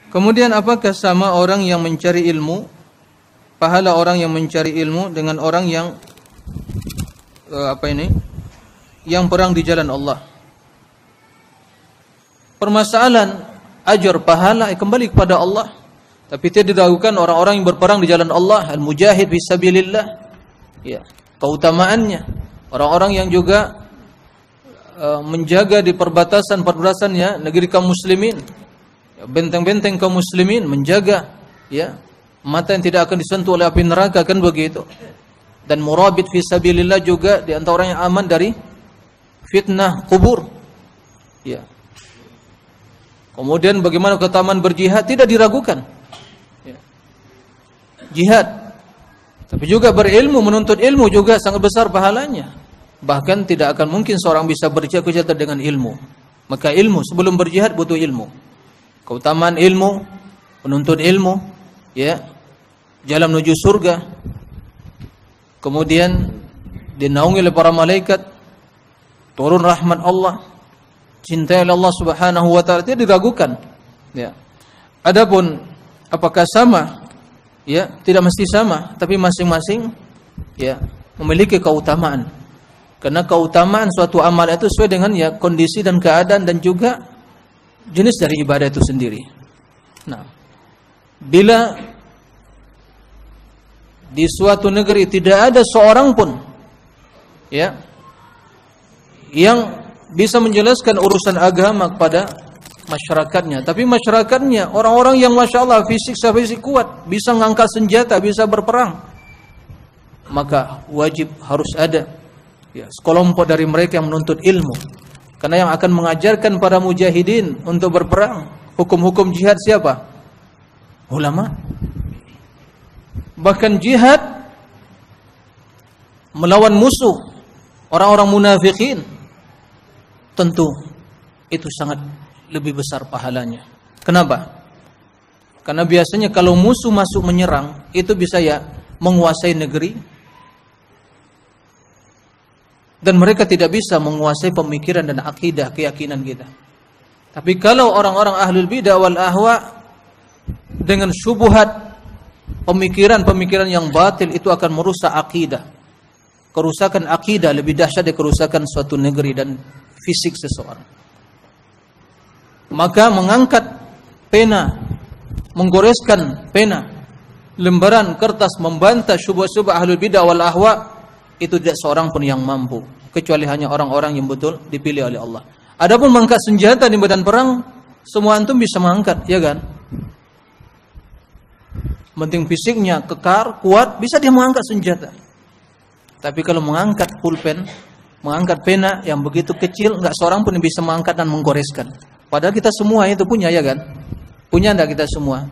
Kemudian apakah sama orang yang mencari ilmu, pahala orang yang mencari ilmu dengan orang yang yang perang di jalan Allah? Permasalahan ajar pahala kembali kepada Allah, tapi tidak diragukan orang-orang yang berperang di jalan Allah, al-mujahid fisabilillah, ya, keutamaannya. Orang-orang yang juga menjaga di perbatasan-perbatasannya negeri kaum muslimin, benteng-benteng kaum muslimin, menjaga, ya, mata yang tidak akan disentuh oleh api neraka, kan begitu. Dan murabit fisabilillah juga di antara orang yang aman dari fitnah kubur, ya. Kemudian bagaimana keutamaan berjihad tidak diragukan, ya. Jihad, tapi juga berilmu, menuntut ilmu juga sangat besar pahalanya. Bahkan tidak akan mungkin seorang bisa berjihad kecuali dengan ilmu. Maka ilmu, sebelum berjihad butuh ilmu. Keutamaan ilmu, menuntut ilmu, ya, jalan menuju surga. Kemudian dinaungi oleh para malaikat, turun rahmat Allah, cintai Allah Subhanahu wa taala, tidak diragukan, ya. Adapun apakah sama? Ya, tidak mesti sama, tapi masing-masing, ya, memiliki keutamaan. Karena keutamaan suatu amal itu sesuai dengan, ya, kondisi dan keadaan dan juga jenis dari ibadah itu sendiri. Nah, bila di suatu negeri tidak ada seorang pun, ya, yang bisa menjelaskan urusan agama kepada masyarakatnya, tapi masyarakatnya orang-orang yang masya Allah fisik kuat, bisa mengangkat senjata, bisa berperang, maka wajib harus ada, ya, sekelompok dari mereka yang menuntut ilmu. Karena yang akan mengajarkan para mujahidin untuk berperang, hukum-hukum jihad siapa? Ulama. Bahkan jihad melawan musuh, orang-orang munafikin, tentu itu sangat lebih besar pahalanya. Kenapa? Karena biasanya kalau musuh masuk menyerang, itu bisa, ya, menguasai negeri, dan mereka tidak bisa menguasai pemikiran dan akidah, keyakinan kita. Tapi kalau orang-orang ahlul bidah wal ahwa dengan syubhat, pemikiran-pemikiran yang batil, itu akan merusak akidah. Kerusakan akidah lebih dahsyat dari kerusakan suatu negeri dan fisik seseorang. Maka mengangkat pena, menggoreskan pena, lembaran kertas, membantah syubhat-syubhat ahlul bidah wal ahwa, itu tidak seorang pun yang mampu, kecuali hanya orang-orang yang betul dipilih oleh Allah. Adapun mengangkat senjata di medan perang, semua antum bisa mengangkat, ya kan? Penting fisiknya kekar, kuat, bisa dia mengangkat senjata. Tapi kalau mengangkat pulpen, mengangkat pena yang begitu kecil, enggak seorang pun yang bisa mengangkat dan menggoreskan. Padahal kita semua itu punya, ya kan? Punya enggak kita semua?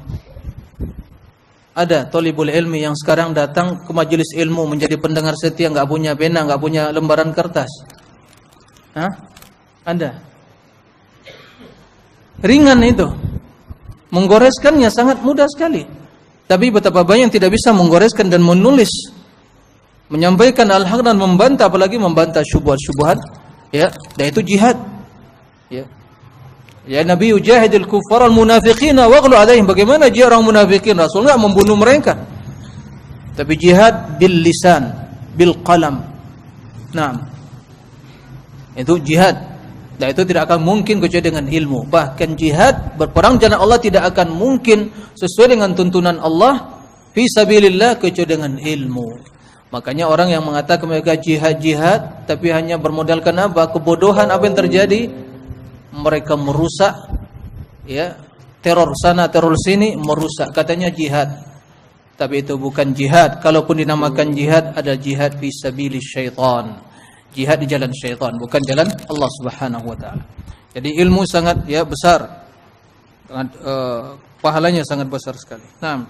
Ada thalibul ilmi yang sekarang datang ke majelis ilmu menjadi pendengar setia, enggak punya pena, enggak punya lembaran kertas. Hah? Ada. Ringan itu. Menggoreskannya sangat mudah sekali. Tapi betapa banyak yang tidak bisa menggoreskan dan menulis, menyampaikan al-haq dan membantah, apalagi membantah syubhat-syubhat, ya, dan itu jihad, ya. Ya Nabi ujahidil kuffar al-munafiqina waghlu alaihim. Bagaimana jihad orang munafikin? Rasul enggak membunuh mereka. Tapi jihad bil lisan, bil qalam. Nah, itu jihad. Dan itu tidak akan mungkin kecuali dengan ilmu. Bahkan jihad, berperang jalan Allah, tidak akan mungkin sesuai dengan tuntunan Allah fi sabilillah kecuali dengan ilmu. Makanya orang yang mengatakan mereka jihad-jihad tapi hanya bermodalkan apa? Kebodohan, apa yang terjadi? Mereka merusak, ya, teror sana, teror sini, merusak. Katanya jihad. Tapi itu bukan jihad. Kalaupun dinamakan jihad, ada jihad fi sabilis syaitan. Jihad di jalan syaitan, bukan jalan Allah Subhanahu wa taala. Jadi ilmu sangat, ya, besar. Pahalanya sangat besar sekali. Nah,